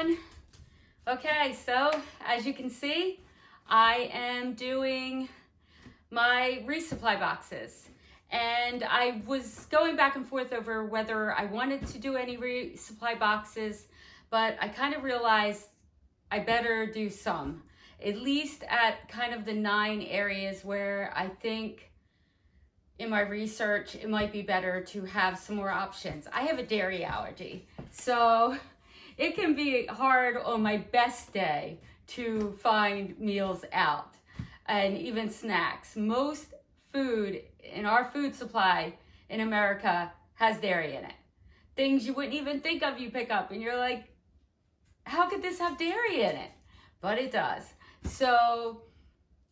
everyone. Okay, so as you can see, I am doing my resupply boxes. And I was going back and forth over whether I wanted to do any resupply boxes, but I kind of realized I better do some, at least at kind of the 9 areas where I think in my research it might be better to have some more options. I have a dairy allergy, so it can be hard on my best day to find meals out and even snacks. Most food in our food supply in America has dairy in it. Things you wouldn't even think of you pick up and you're like, how could this have dairy in it? But it does. So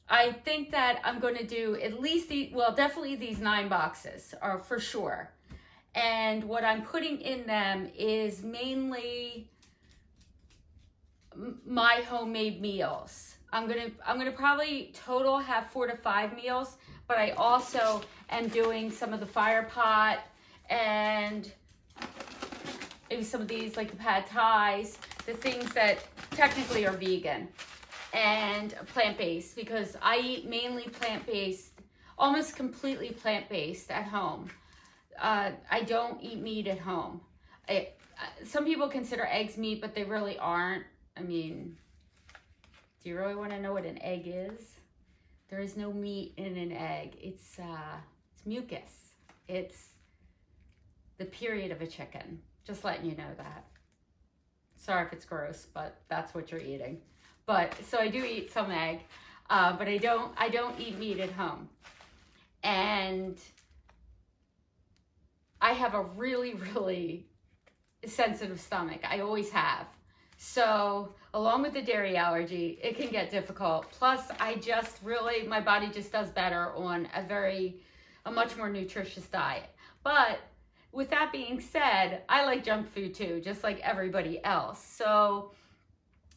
I think that I'm going to do at least, definitely these 9 boxes are for sure. And what I'm putting in them is mainly my homemade meals. I'm gonna probably total have 4 to 5 meals, but I also am doing some of the fire pot and maybe some of these like the pad thais, the things that technically are vegan and plant-based, because I eat mainly plant-based, almost completely plant-based at home. I don't eat meat at home. Some people consider eggs meat, but they really aren't. I mean, do you really want to know what an egg is? There is no meat in an egg. It's mucus. It's the period of a chicken. Just letting you know that. Sorry if it's gross, but that's what you're eating. But so I do eat some egg, but I don't eat meat at home. And I have a really, really sensitive stomach. I always have. So along with the dairy allergy, it can get difficult. Plus, my body just does better on a much more nutritious diet. But with that being said, I like junk food too, just like everybody else. So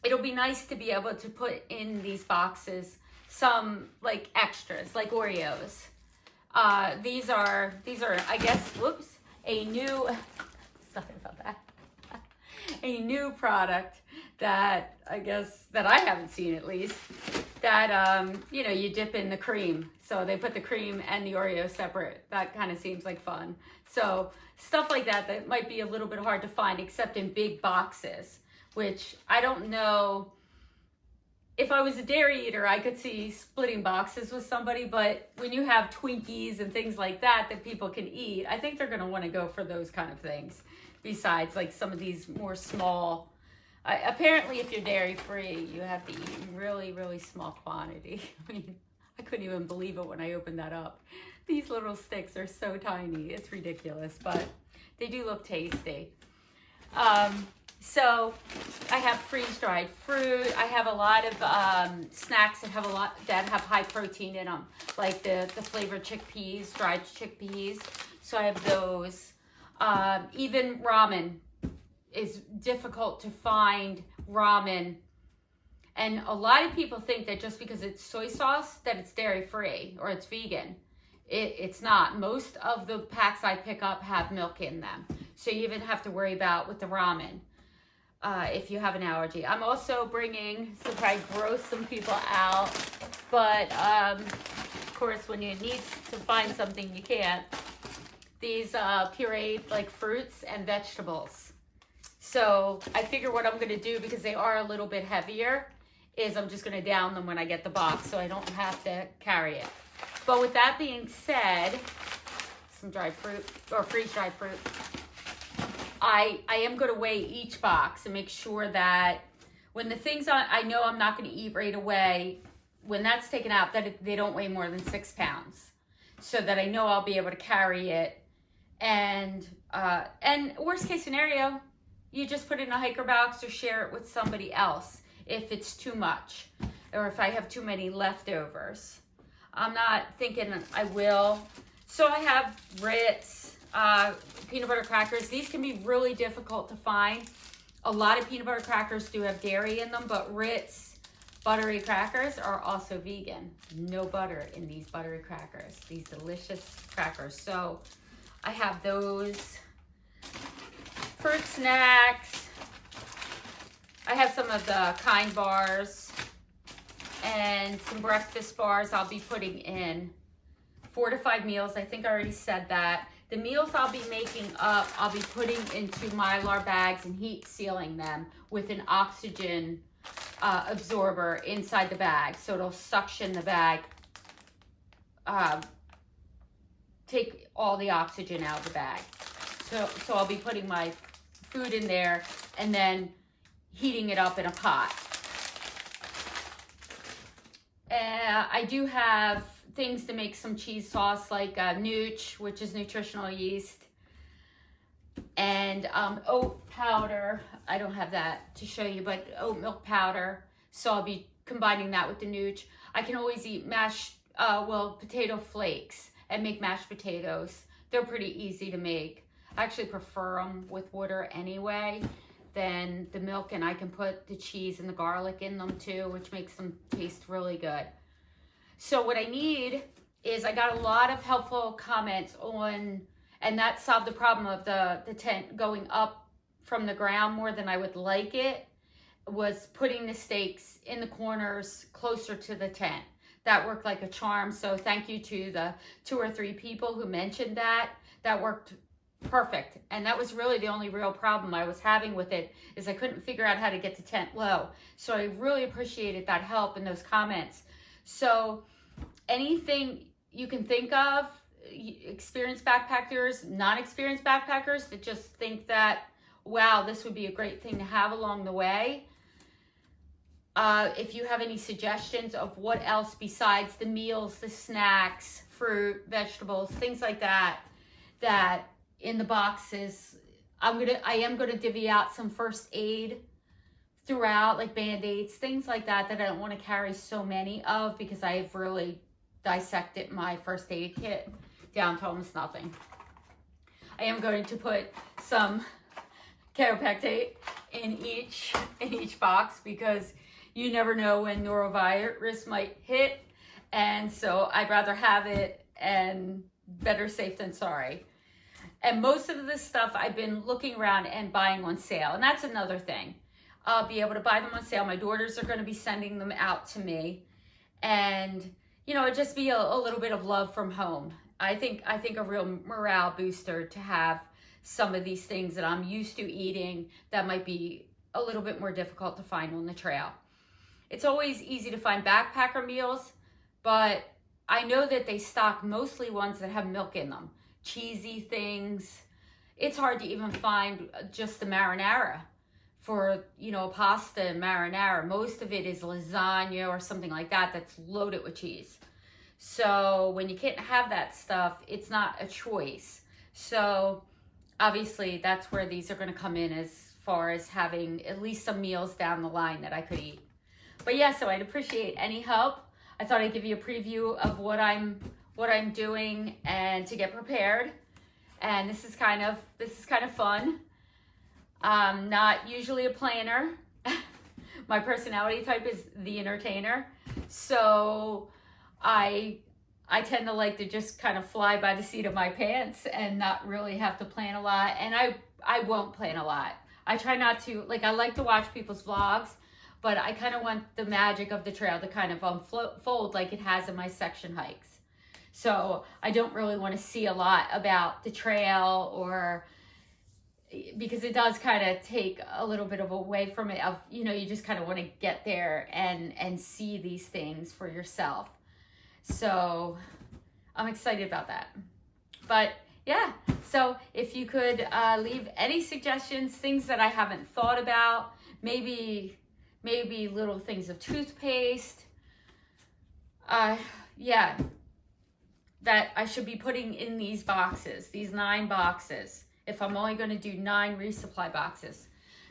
it'll be nice to be able to put in these boxes some like extras, like Oreos. These are, I guess, a new, sorry about that. A new product that I guess that I haven't seen, at least, that you dip in the cream. So they put the cream and the Oreo separate. That kind of seems like fun. So stuff like that might be a little bit hard to find, except in big boxes, which I don't know. If I was a dairy eater, I could see splitting boxes with somebody, but when you have Twinkies and things like that people can eat, I think they're going to want to go for those kind of things. Besides, like some of these more small, apparently if you're dairy free, you have to eat in really, really small quantity. I mean, I couldn't even believe it when I opened that up. These little sticks are so tiny. It's ridiculous, but they do look tasty. So I have freeze-dried fruit. I have a lot of snacks that have high protein in them, like the flavored chickpeas, dried chickpeas. So I have those. Even ramen is difficult to find ramen. And a lot of people think that just because it's soy sauce that it's dairy free or it's vegan. It's not. Most of the packs I pick up have milk in them. So you even have to worry about with the ramen if you have an allergy. I'm also bringing, so probably gross some people out, but of course when you need to find something you can't. These pureed like fruits and vegetables. So I figure what I'm going to do, because they are a little bit heavier, is I'm just going to down them when I get the box so I don't have to carry it. But with that being said, some dried fruit or freeze-dried fruit. I am going to weigh each box and make sure that when the things I know I'm not going to eat right away, when that's taken out, that they don't weigh more than 6 pounds, so that I know I'll be able to carry it. And worst case scenario, you just put it in a hiker box or share it with somebody else if it's too much, or if I have too many leftovers. I'm not thinking I will. So I have Ritz, peanut butter crackers. These can be really difficult to find. A lot of peanut butter crackers do have dairy in them, but Ritz buttery crackers are also vegan. No butter in these buttery crackers, these delicious crackers. So I have those. Fruit snacks, I have some of the Kind bars and some breakfast bars I'll be putting in. 4 to 5 meals. I think I already said that. The meals I'll be making up, I'll be putting into Mylar bags and heat sealing them with an oxygen absorber inside the bag. So it'll suction the bag, take all the oxygen out of the bag. So I'll be putting my food in there and then heating it up in a pot. I do have things to make some cheese sauce, like nooch, which is nutritional yeast, and oat powder. I don't have that to show you, but oat milk powder. So I'll be combining that with the nooch. I can always eat potato flakes and make mashed potatoes. They're pretty easy to make. I actually prefer them with water anyway than the milk, and I can put the cheese and the garlic in them too, which makes them taste really good. So what I need is, I got a lot of helpful comments on, and that solved the problem of the tent going up from the ground more than I would like it, was putting the stakes in the corners closer to the tent. That worked like a charm. So thank you to the 2 or 3 people who mentioned that. That worked perfect. And that was really the only real problem I was having with it, is I couldn't figure out how to get the tent low. So I really appreciated that help and those comments. So anything you can think of, experienced backpackers, non-experienced backpackers that just think that, wow, this would be a great thing to have along the way. If you have any suggestions of what else besides the meals, the snacks, fruit, vegetables, things like that, that in the boxes, I am gonna divvy out some first aid throughout, like Band-Aids, things like that, that I don't want to carry so many of, because I've really dissected my first aid kit down to almost nothing. I am going to put some chiropractic in each box, because you never know when norovirus might hit, and so I'd rather have it, and better safe than sorry. And most of this stuff I've been looking around and buying on sale, and that's another thing. I'll be able to buy them on sale. My daughters are going to be sending them out to me, and it'd just be a little bit of love from home. I think a real morale booster to have some of these things that I'm used to eating that might be a little bit more difficult to find on the trail. It's always easy to find backpacker meals, but I know that they stock mostly ones that have milk in them. Cheesy things. It's hard to even find just the marinara for, pasta and marinara. Most of it is lasagna or something like that that's loaded with cheese. So when you can't have that stuff, it's not a choice. So obviously that's where these are going to come in, as far as having at least some meals down the line that I could eat. But yeah, so I'd appreciate any help. I thought I'd give you a preview of what I'm doing and to get prepared. And this is kind of fun. I'm not usually a planner. My personality type is the entertainer. So I tend to like to just kind of fly by the seat of my pants and not really have to plan a lot. And I won't plan a lot. I try not to, I like to watch people's vlogs, but I kind of want the magic of the trail to kind of unfold like it has in my section hikes. So I don't really want to see a lot about the trail, or because it does kind of take a little bit of away from it of, you just kind of want to get there and see these things for yourself. So I'm excited about that. But yeah, so if you could leave any suggestions, things that I haven't thought about, maybe little things of toothpaste, yeah, that I should be putting in these boxes, these 9 boxes. If I'm only going to do 9 resupply boxes,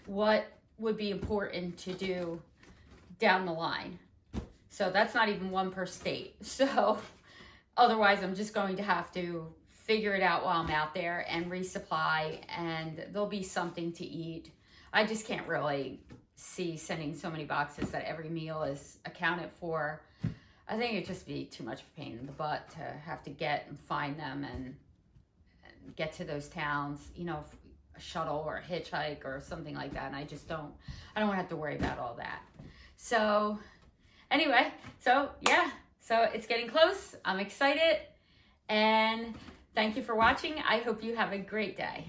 what would be important to do down the line? So that's not even 1 per state. So otherwise I'm just going to have to figure it out while I'm out there and resupply, and there'll be something to eat. I just can't really see sending so many boxes that every meal is accounted for. I think it'd just be too much of a pain in the butt to have to get and find them and get to those towns. a shuttle or a hitchhike or something like that. And I just don't want to have to worry about all that. So anyway, so yeah, so it's getting close. I'm excited, and thank you for watching. I hope you have a great day.